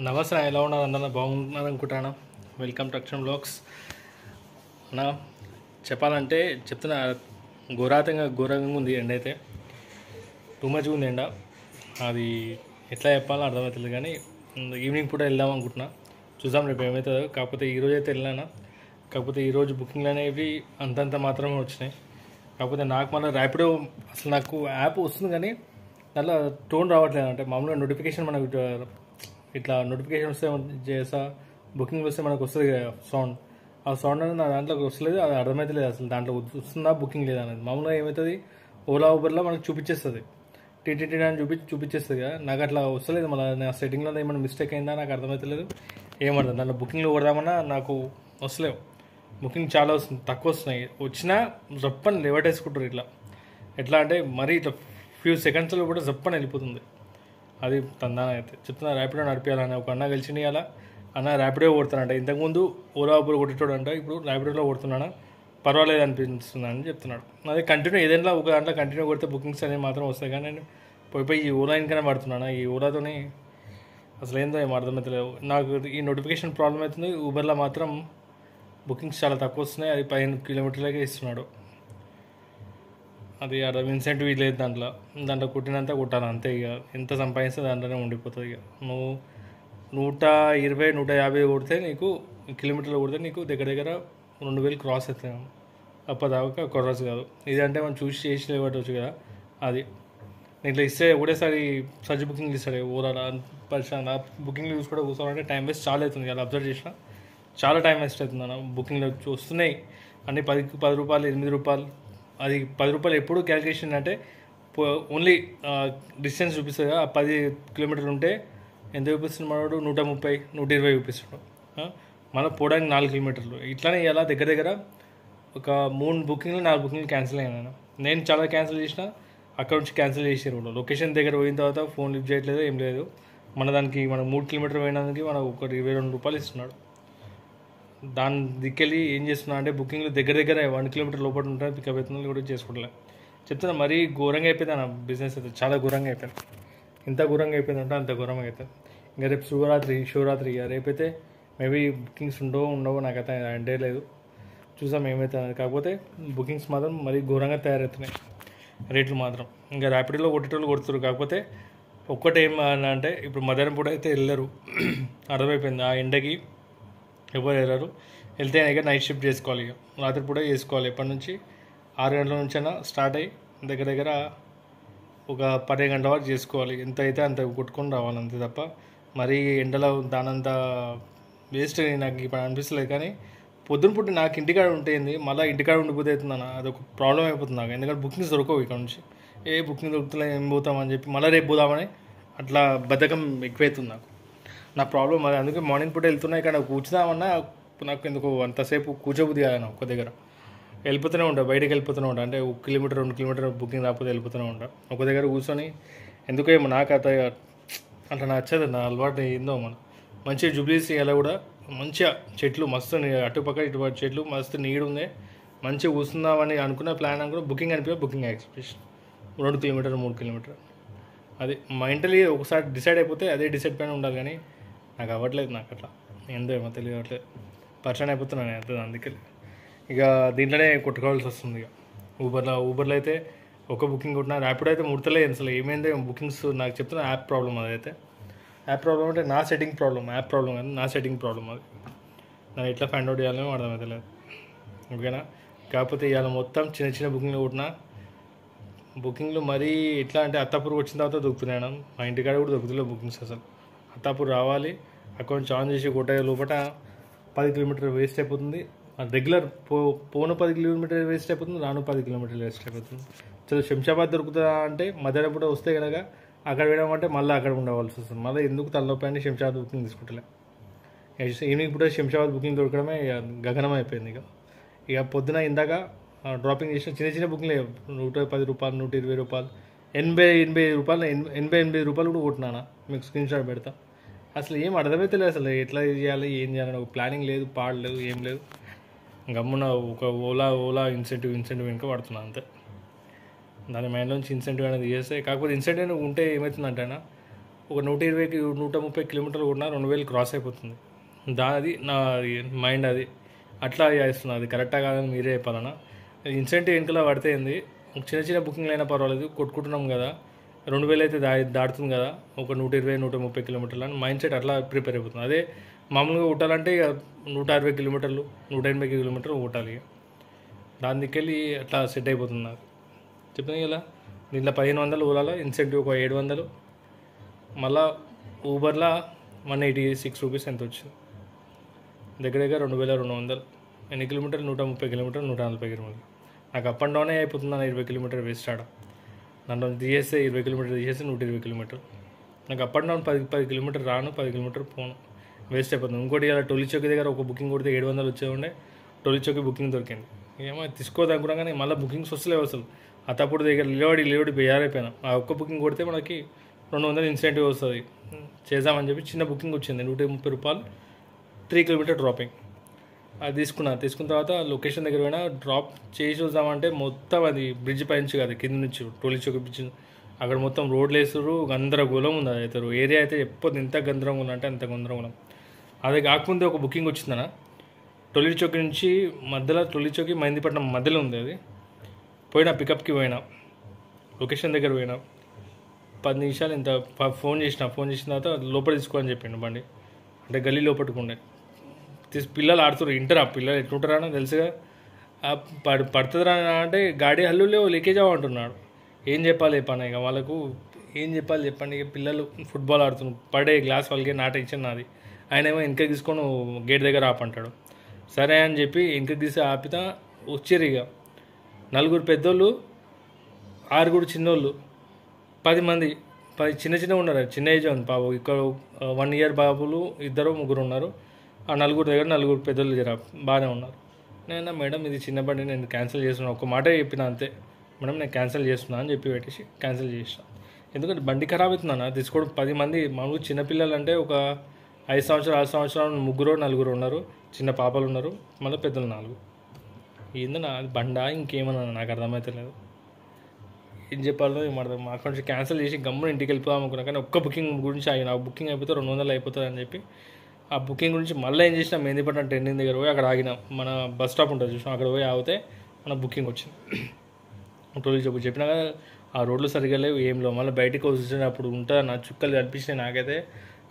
నమస్తే, ఎలా ఉన్నారు? అందరూ బాగున్నారు అనుకుంటాను. వెల్కమ్ టు అక్షరం బ్లాగ్స్. నా చెప్పాలంటే చెప్తున్నా, ఘోరంగా ఉంది ఎండ అయితే. టూ మచ్గా ఉంది ఎండ. అది ఎట్లా చెప్పాలో అర్థమవుతుంది. కానీ ఈవినింగ్ పూట వెళ్దాం అనుకుంటున్నా. చూద్దాం రేపు ఏమవుతుందో. కాకపోతే ఈరోజు అయితే వెళ్ళానా. కాకపోతే ఈరోజు బుకింగ్లు అనేవి అంతంత మాత్రమే వచ్చినాయి. కాకపోతే నాకు మళ్ళీ ర్యాపిడో అసలు నాకు యాప్ వస్తుంది కానీ దాంట్లో టోన్ రావట్లేదు. అంటే మామూలుగా నోటిఫికేషన్ మనకు ఇట్లా నోటిఫికేషన్ వస్తే చేసా బుకింగ్ వస్తే మనకు వస్తుంది కదా సౌండ్. ఆ సౌండ్ అనేది నా దాంట్లోకి వస్తలేదు. అది అర్థమవుతలేదు అసలు దాంట్లో వస్తుందా బుకింగ్ లేదా అనేది. మామూలుగా ఏమవుతుంది, ఓలా ఊబర్లో మనకు చూపించేస్తుంది, టీటీటీ అని చూపించేస్తుంది కదా. నాకు అట్లా వస్తలేదు. మళ్ళీ నా సెట్టింగ్లో ఏమైనా మిస్టేక్ అయిందా నాకు అర్థమవుతలేదు. ఏమర్థం దాంట్లో బుకింగ్లో కొడదామన్నా నాకు వస్తలేవు. బుకింగ్ చాలా వస్తుంది, తక్కువ వస్తున్నాయి. వచ్చినా జప్పని లేవటేసుకుంటారు ఇట్లా. ఎట్లా అంటే మరీ ఇట్లా ఫ్యూ సెకండ్స్లో కూడా జప్పని వెళ్ళిపోతుంది. అది తందాన అయితే చెప్తున్నా. ర్యాపిడో నడిపించాలని ఒక అన్న కలిసి అలా అన్న ర్యాపిడో కొడుతానంట. ఇంతకుముందు ఓలా ఊబర్ కొట్టేటోడు అంట, ఇప్పుడు ర్యాపిడోలో కొడుతున్నాను, పర్వాలేదు అనిపిస్తుంది అని చెప్తున్నాడు. అదే కంటిన్యూ ఏదైనా ఒక దాంట్లో కంటిన్యూ కొడితే బుకింగ్స్ అనేవి మాత్రం వస్తాయి. కానీ నేను పోయి ఈ ఓలా ఇంకనే పడుతున్నాను. ఈ ఓలాతోని అసలు ఏందో ఏం అర్థమవుతలేవు. నాకు ఈ నోటిఫికేషన్ ప్రాబ్లం అవుతుంది. ఊబర్లో మాత్రం బుకింగ్స్ చాలా తక్కువ వస్తున్నాయి. అది 15 కిలోమీటర్లకే ఇస్తున్నాడు. అది అర్థం ఇన్సెంటివ్ లేదు దాంట్లో కుట్టినంత కుట్టాలి అంతే. ఇక ఎంత సంపాదిస్తే దాంట్లోనే ఉండిపోతుంది. ఇక నువ్వు 120, 150 కొడితే నీకు కిలోమీటర్లు కొడితే నీకు దగ్గర 2000 క్రాస్ అవుతాయి. అప్పటిదాకా క్రాస్ కాదు. ఇదంటే మనం చూసి చేసి లేవట్టవచ్చు కదా. అది ఇట్లా ఇస్తే ఒకటేసారి సర్చ్ బుకింగ్ ఇస్తాడు ఓలా పరిశ్రమ. బుకింగ్లు చూసుకోవడం కూర్చోవాలంటే టైం వేస్ట్ చాలా అవుతుంది. అలా అబ్జర్వ్ చేసిన చాలా టైం వేస్ట్ అవుతుంది అన్న. బుకింగ్లో వస్తున్నాయి అన్ని 10 రూపాయలు, 8 రూపాయలు. అది 10 రూపాయలు ఎప్పుడు క్యాలిక్యులేషన్ అంటే ఓన్లీ డిస్టెన్స్ చూపిస్తుంది కదా. 10 కిలోమీటర్లు ఉంటే ఎంత చూపిస్తుంది మనోడు? 130, 120 చూపిస్తాడు. మనం పోవడానికి 4 కిలోమీటర్లు. ఇట్లానే ఇలా దగ్గర ఒక 3 బుకింగ్లు 4 బుకింగ్లు క్యాన్సిల్ అయినా. నేను చాలా క్యాన్సిల్ చేసిన, అక్కడ నుంచి క్యాన్సిల్ చేసారు. లొకేషన్ దగ్గర పోయిన తర్వాత ఫోన్ లిఫ్ట్ చేయట్లేదు, ఏం లేదు. దానికి మనం 3 కిలోమీటర్లు పోయినందుకు మనకు ఒక 22 రూపాయలు ఇస్తున్నాడు. దాని దిక్కెళ్ళి ఏం చేస్తున్నా అంటే బుకింగ్లు దగ్గర 1 కిలోమీటర్ లోపల ఉంటాయి. పికప్ అవుతుంది కూడా చేసుకోవట్లేదు. చెప్తున్నా మరీ ఘోరంగా అయిపోయింది అన్న బిజినెస్ అయితే. చాలా ఘోరంగా అయిపోయింది. ఇంత ఘోరంగా అయిపోయిందంటే అంత ఘోరంగా అవుతుంది. ఇంకా రేపు శివరాత్రి రేపైతే మేబీ బుకింగ్స్ ఉండవో నాకైతే అంటే లేదు. చూసాం ఏమవుతుంది. కాకపోతే బుకింగ్స్ మాత్రం మరీ ఘోరంగా తయారవుతున్నాయి. రేట్లు మాత్రం ఇంకా ర్యాపిడోలో కొట్టేటోళ్ళు కొడుతున్నారు. కాకపోతే ఒక్కటి ఏం అంటే ఇప్పుడు మధ్యాహ్నం పూట అయితే వెళ్ళరు. అర్థమైపోయింది. ఆ ఎండకి ఎవరు వెళ్ళరు. వెళ్తే ఇక నైట్ షిఫ్ట్ చేసుకోవాలి. ఇక రాత్రిపూట చేసుకోవాలి. ఎప్పటి నుంచి 6 గంటల నుంచి అయినా స్టార్ట్ అయ్యి దగ్గర ఒక 10 గంటల వరకు చేసుకోవాలి. ఎంత అయితే అంత కొట్టుకొని రావాలి అంతే తప్ప మరీ ఎండలో దానంత వేస్ట్ నాకు ఇప్పుడు అనిపిస్తలేదు. కానీ పొద్దున పూట నాకు ఇంటికాడ ఉంటుంది, మళ్ళీ ఇంటికాడ ఉండిపోతే అవుతుందన్న. అదొక ప్రాబ్లం అయిపోతుంది నాకు. ఎందుకంటే బుకింగ్స్ దొరకవు ఇక్కడ నుంచి. బుకింగ్ దొరుకుతులే ఏం పోతామని చెప్పి మళ్ళీ రేపు పోదామని అట్లా బద్ధకం ఎక్కువైతుంది నాకు. నా ప్రాబ్లం అది. అందుకే మార్నింగ్ పూట వెళ్తున్నా. ఇక్కడ కూర్చుదామన్నా నాకు ఎందుకు అంతసేపు కూర్చోబుద్ది కాదు. ఒక దగ్గర వెళ్ళిపోతూనే ఉంటా, బయటకు వెళ్ళిపోతూనే ఉంటా. అంటే 1 కిలోమీటర్ 2 కిలోమీటర్ బుకింగ్ రాకపోతే వెళ్ళిపోతూనే ఉంటా. ఒక దగ్గర కూర్చొని ఎందుకో ఏమో నాకు అట్లా నచ్చదు. నా అలవాటు ఏందో మంచిగా జూబ్లీస్ ఇలా కూడా మంచిగా చెట్లు మస్తు, అటుపక్క ఇటుపక్క చెట్లు మస్తు నీడు ఉంది. మంచిగా కూర్చుందామని అనుకున్న ప్లాన్ అనుకున్న booking booking expression 2 kilometre 3 kilometre. అది మెంటలీ ఒకసారి డిసైడ్ అయిపోతే అదే డిసైడ్ పైన ఉండాలి. కానీ నాకు అవ్వట్లేదు. నాకు అట్లా ఏందో ఏమో తెలియట్లేదు. పర్సన్ అయిపోతున్నాను అంతే. అందుకే ఇక దీంట్లోనే కొట్టుకోవాల్సి వస్తుంది. ఇక ఊబర్లో అయితే ఒక బుకింగ్ కొట్టినా, ర్యాపిడో అయితే ముడతలేదు అసలు. ఏమైందో బుకింగ్స్ నాకు చెప్తున్నా. యాప్ ప్రాబ్లం అదైతే. యాప్ ప్రాబ్లం అంటే నా సెట్టింగ్ ప్రాబ్లం, యాప్ ప్రాబ్లం కానీ నా సెట్టింగ్ ప్రాబ్లం. అది నేను ఎట్లా ఫైండ్ అవుట్ చేయాలో అర్థమైతే లేదు. ఓకేనా. కాకపోతే ఇవాళ మొత్తం చిన్న బుకింగ్లు కొట్టినా. బుకింగ్లు మరీ ఎట్లా అంటే అత్తాపూర్ వచ్చిన తర్వాత దొరుకుతున్నాయి. మా ఇంటికాడ కూడా దొరుకుతున్నాయి బుకింగ్స్ అసలు. అత్తాపూర్ రావాలి, అకౌంట్ ఆన్ చేసి కొట్టే లోపల 10 కిలోమీటర్లు వేస్ట్ అయిపోతుంది. రెగ్యులర్ పోను 10 కిలోమీటర్లు వేస్ట్ అయిపోతుంది, రాను 10 కిలోమీటర్లు వేస్ట్ అయిపోతుంది. చలో శంషాబాద్ దొరుకుతుందా అంటే మధ్యాహ్నం పూట వస్తే కనుక అక్కడ వేయడం మళ్ళీ అక్కడ ఉండవలసి వస్తుంది. మళ్ళీ ఎందుకు తలనొప్పి అని శంషాబాద్ బుకింగ్ తీసుకుంటలే. ఈవినింగ్ పూట శంషాబాద్ బుకింగ్ దొరకడమే గగనం అయిపోయింది. ఇక పొద్దున ఇందాక డ్రాపింగ్ చేసిన చిన్న బుకింగ్లే 110 రూపాయలు, 120 రూపాయలు, 80 రూపాయలు, 88 రూపాయలు కూడా కొట్టినానా. మీకు స్క్రీన్ షాట్ పెడతా. అసలు ఏం అర్థమైతే లేదు అసలు. ఎట్లా చేయాలి, ఏం చేయాలని ఒక ప్లానింగ్ లేదు, లేదు, ఏం లేదు. గమ్మున ఒక ఓలా ఇన్సెంటివ్ వెనుక పడుతున్నా అంతే. దాని మైండ్లోంచి ఇన్సెంటివ్ అనేది చేస్తే. కాకపోతే ఇన్సెంటివ్ ఉంటే ఏమవుతుందంటే ఒక 120కి 130 కిలోమీటర్లు కొట్టినా 2000 క్రాస్ అయిపోతుంది. అది నా మైండ్ అది అట్లా చేస్తున్నా. అది కరెక్టా కాదని మీరే చెప్పాలన్నా. ఇన్సెంటివ్ వెనుకలా పడితే ఏంది, చిన్న చిన్న బుకింగ్లు అయినా పర్వాలేదు, కొట్టుకుంటున్నాం కదా, 2000 అయితే దాటుతుంది కదా, ఒక 120 130 కిలోమీటర్లు అని మైండ్ సెట్ అట్లా ప్రిపేర్ అయిపోతుంది. అదే మామూలుగా కొట్టాలంటే ఇక 160 కిలోమీటర్లు 180 కిలోమీటర్లు కొట్టాలి. ఇక దాని దిక్కెళ్ళి అట్లా సెట్ అయిపోతుంది నాకు. చెప్పింది కదా, దీంట్లో 1500 ఓలాలో ఇన్సెంటివ్ ఒక 700, మళ్ళా ఊబర్లో 186 రూపీస్ ఎంత వచ్చింది, దగ్గర దగ్గర 2200. ఎన్ని కిలోమీటర్లు? 130 కిలోమీటర్లు 140 కిలోమీటర్లు. నాకు అప్ అండ్ డౌనే అయిపోతుంది అన్న 20 కిలోమీటర్ వేస్ట్ ఆడ. దాంట్లో తీసేస్తే 20 కిలోమీటర్ తీసేస్తే 120 కిలోమీటర్లు. నాకు అప్ అండ్ డౌన్ 10 కిలోమీటర్ రాను, 10 కిలోమీటర్ పోను, వేస్ట్ అయిపోతుంది. ఇంకోటి ఇలా టొలి చౌకి దగ్గర ఒక బుకింగ్ కొడితే 700 వచ్చే ఉండే, టొలి చౌకి బుకింగ్ దొరికింది. ఏమో తీసుకోదనుకున్నా కానీ మళ్ళీ బుకింగ్స్ వస్తలేవు అసలు. ఆ తప్పుడు దగ్గర లేవడి బేయారైపోయినా. ఆ ఒక్క బుకింగ్ కొడితే మనకి 200 ఇన్సెంటివ్ వస్తుంది. చేద్దామని చెప్పి చిన్న బుకింగ్ వచ్చింది, 130 రూపాయలు, 3 కిలోమీటర్ డ్రాపింగ్. అది తీసుకున్న తర్వాత లొకేషన్ దగ్గర పోయినా, డ్రాప్ చేసి చూద్దామంటే మొత్తం అది బ్రిడ్జ్ పైనుంచి కాదు, కింద నుంచి టోలీ చౌక్ బ్రిడ్జ్, అక్కడ మొత్తం రోడ్లు వేస్తారు, గందరగోళం ఉంది. అది అయితే ఏరియా అయితే ఎప్పుడు ఎంత గందరగోళం అంటే అంత గందరగోళం. అది కాకముందే ఒక బుకింగ్ వచ్చిందన్న, టొలి చౌక్ నుంచి మధ్యలో, టొలి చౌకి మైందీపట్నం మధ్యలో ఉంది. అది పోయినా, పికప్కి పోయినా, లొకేషన్ దగ్గర పోయినా, 10 నిమిషాలు ఇంత ఫోన్ చేసిన తర్వాత లోపల తీసుకోవాలని చెప్పిండు బండి. అంటే గల్లీ లోపట్టుకుండే పిల్లలు ఆడుతున్నారు. ఇంటరా పిల్లలు ఎట్లుంటారా తెలుసుగా. పడుతుందిరా అంటే గాడి హల్లులేవు లీకేజ్ అవ్వంటున్నాడు. ఏం చెప్పాలి చెప్పాను ఇక వాళ్ళకు, ఏం చెప్పాలి చెప్పండి. ఇక పిల్లలు ఫుట్బాల్ ఆడుతున్నారు, పడే గ్లాస్ వాళ్ళకి నాట ఇచ్చాను నాది. ఆయన ఏమో వెనక తీసుకొని గేట్ దగ్గర ఆపంటాడు. సరే అని చెప్పి వెనక తీసి ఆపితే వచ్చారు. ఇక 4 పెద్దోళ్ళు, 6 చిన్నోళ్ళు, 10 మంది, 10 చిన్న ఉన్నారు. చిన్న ఏజ్ ఉంది బాబు. ఇక్కడ 1 ఇయర్ బాబులు 2 3 ఉన్నారు. ఆ 4 దగ్గర 4 పెద్దోళ్ళు జర బాగానే ఉన్నారు. నేను మేడం ఇది చిన్న బండి నేను క్యాన్సిల్ చేస్తున్నాను, ఒక మాట చెప్పిన అంతే మేడం, నేను క్యాన్సిల్ చేస్తున్నా అని చెప్పి పెట్టేసి క్యాన్సిల్ చేసిన. ఎందుకంటే బండి ఖరాబ్ అవుతుందన్న తీసుకోవడం. 10 మంది మామూలుగా చిన్నపిల్లలు అంటే ఒక 5 సంవత్సరాలు 6 సంవత్సరాలు 3 4 ఉన్నారు, చిన్న పాపలు ఉన్నారు, మళ్ళీ పెద్దలు 4. ఏందన్నా అది బండా ఇంకేమన్నా నాకు అర్థమైతే లేదు. ఏం చెప్పాలో ఏమర్థం. అక్కడ నుంచి క్యాన్సిల్ చేసి గమ్మున ఇంటికి వెళ్ళిపోదాం అనుకున్నా, కానీ ఒక్క బుకింగ్ గురించి ఆగిన. ఆ బుకింగ్ అయిపోతే 200 అయిపోతుంది అని చెప్పి ఆ బుకింగ్ గురించి మళ్ళీ ఏం చేసినా, మెహందీపట్నం ట్రెండింగ్ దగ్గర పోయి అక్కడ ఆగినాం. మన బస్ స్టాప్ ఉంటుంది చూసినా, అక్కడ పోయి ఆగితే మన బుకింగ్ వచ్చింది. టోలీ చౌక్ చెప్పినా కదా, ఆ రోడ్లు సరిగా లేవు, ఏం లేవు. మళ్ళీ బయటికి వచ్చినప్పుడు ఉంటుంది నా చుక్కలు కనిపించినాయి నాకైతే.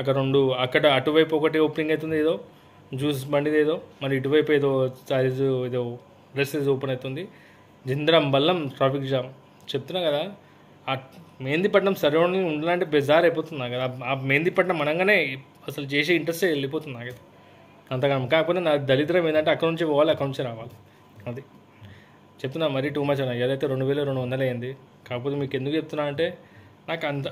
అక్కడ అటువైపు ఒకటి ఓపెనింగ్ అవుతుంది ఏదో జ్యూస్ బండిది ఏదో, మరి ఇటువైపు ఏదో సైజు ఏదో డ్రెస్సెస్ ఓపెన్ అవుతుంది. జింద్రం బల్లం ట్రాఫిక్ జామ్. చెప్తున్నా కదా, ఆ మెహందీపట్నం సరౌండింగ్ ఉండాలంటే బెజార్ అయిపోతుంది నాకు కదా. ఆ మెహందీపట్నం అనగానే అసలు చేసే ఇంట్రెస్టే వెళ్ళిపోతుంది నాకైతే అంతగా. కాకపోతే నా దళిద్రం ఏంటంటే అక్కడ నుంచి పోవాలి, అక్కడ నుంచి రావాలి. అది చెప్తున్నా, మరీ టూ మచ్ అన్న. ఏదైతే 2200 అయింది. కాకపోతే మీకు ఎందుకు చెప్తున్నా అంటే, నాకు అంత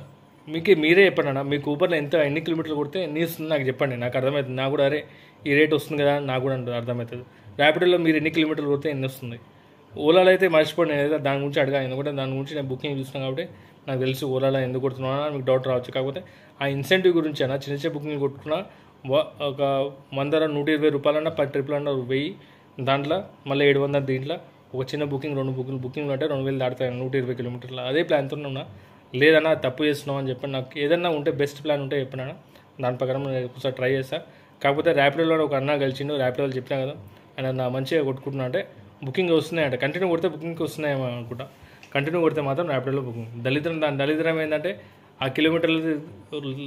మీరే చెప్పండి అన్న, మీకు ఊబర్లో ఎన్ని కిలోమీటర్లు కొడితే ఎన్ని వస్తుంది నాకు చెప్పండి, నాకు అర్థమవుతుంది. నాకు కూడా అరే ఈ రేట్ వస్తుంది కదా నాకు కూడా అర్థమవుతుంది. ర్యాపిడోలో మీరు ఎన్ని కిలోమీటర్లు కొడితే ఎన్ని వస్తుంది. ఓలాలో అయితే మర్చిపోండి, నేను అయితే దాని గురించి అడిగా. ఎందుకంటే దాని గురించి నేను బుకింగ్ చూస్తున్నాను కాబట్టి నాకు తెలుసు ఓలాలో ఎందుకు కొడుతున్నాను మీకు డౌట్ రావచ్చు. కాకపోతే ఆ ఇన్సెంటివ్ గురించి అన్న, చిన్న బుకింగ్ కొట్టుకున్నా ఒక 100 120 రూపాయలన్నా 10 ట్రిపుల్ అన్న 1000, దాంట్లో మళ్ళీ 700 దీంట్లో ఒక చిన్న బుకింగ్ 2 బుకింగ్లు అంటే 2000 దాటుతాయి 120 కిలోమీటర్లు. అదే ప్లాన్తో ఉన్నా. లేదన్నా తప్పు చేస్తున్నావు అని చెప్పండి. నాకు ఏదన్నా ఉంటే బెస్ట్ ప్లాన్ ఉంటే చెప్పినా, దాని ప్రకారం నేను ఒకసారి ట్రై చేస్తాను. కాకపోతే ర్యాపిడోలో ఒక అన్న కలిసిండు, ర్యాపిడోలో చెప్పినా కదా, ఆయన నా మంచిగా కొట్టుకుంటున్నా అంటే బుకింగ్ వస్తున్నాయంట. కంటిన్యూ కొడితే బుకింగ్ వస్తున్నాయేమో అనుకుంటా. కంటిన్యూ కొడితే మాత్రం ర్యాపిడోలో బుకింగ్. దాని దళిద్రం ఏంటంటే ఆ కిలోమీటర్ల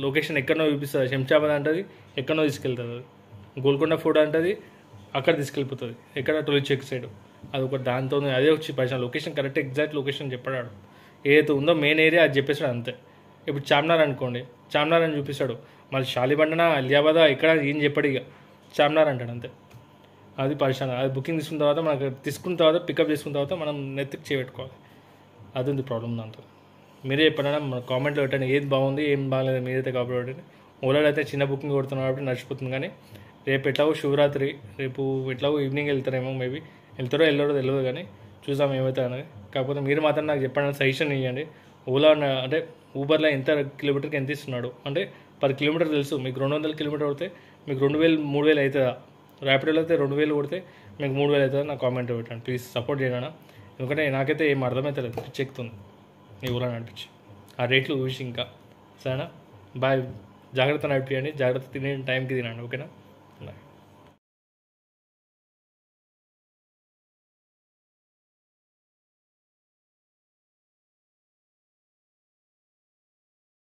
లొకేషన్ ఎక్కడనో చూపిస్తుంది. శంషాబాద్ అంటది, ఎక్కడనో తీసుకెళ్తుంది. గోల్కొండ ఫోర్ట్ అంటది, అక్కడ తీసుకెళ్ళిపోతుంది. ఎక్కడ టోలీ చౌక్ సైడ్. అది ఒక దాంతో అదే వచ్చి పరిచయం. లొకేషన్ కరెక్ట్ ఎగ్జాక్ట్ లొకేషన్ చెప్పాడు. ఏదైతే ఉందో మెయిన్ ఏరియా అది చెప్పేసాడు అంతే. ఇప్పుడు చార్మినార్ అనుకోండి, చార్మినార్ అని చూపిస్తాడు. మళ్ళీ షాలిబండనా అలియాబాదా ఎక్కడ ఏం చెప్పాడు, ఇక చార్మినార్ అంటాడు అంతే. అది పరిచయం. అది బుకింగ్ తీసుకున్న తర్వాత మనకు తీసుకున్న తర్వాత పికప్ చేసుకున్న తర్వాత మనం నెత్తికి చేపెట్టుకోవాలి. అది ఉంది ప్రాబ్లం దాంతో. మీరే చెప్పండి మన కామెంట్లో పెట్టండి, ఏది బాగుంది ఏం బాగాలేదు మీరైతే కాబట్టి పెట్టండి. ఓలాలో అయితే చిన్న బుకింగ్ కొడుతున్నారు కాబట్టి నడిచిపోతుంది. కానీ రేపు ఎట్లాగో శివరాత్రి, రేపు ఎట్లాగో ఈవినింగ్ వెళ్తారేమో, మేబీ వెళ్తారో తెలియదు కానీ చూసాం ఏమైతే అనేది. కాకపోతే మీరు మాత్రం నాకు చెప్పండి, సజెషన్ ఇవ్వండి. ఓలా అంటే ఊబర్లో ఎంత కిలోమీటర్కి ఎంత ఇస్తున్నాడు అంటే, 10 కిలోమీటర్ తెలుసు మీకు 200 కిలోమీటర్ కొడితే మీకు 2000 3000 అవుతుందా. ర్యాపిడోలో అయితే 2000 కొడితే మీకు 3000 అవుతుందా. నాకు కామెంట్ పెట్టండి ప్లీజ్, సపోర్ట్ చేయనా. ఎందుకంటే నాకైతే ఏం అర్థమైతే లేదు, పిచ్చెక్కుతుంది ఈ ఓలా నడిపించి ఆ రేట్లు చూసి. ఇంకా సరేనా, బాయ్. జాగ్రత్త నడిపియండి, జాగ్రత్త తినే టైంకి తినండి, ఓకేనా.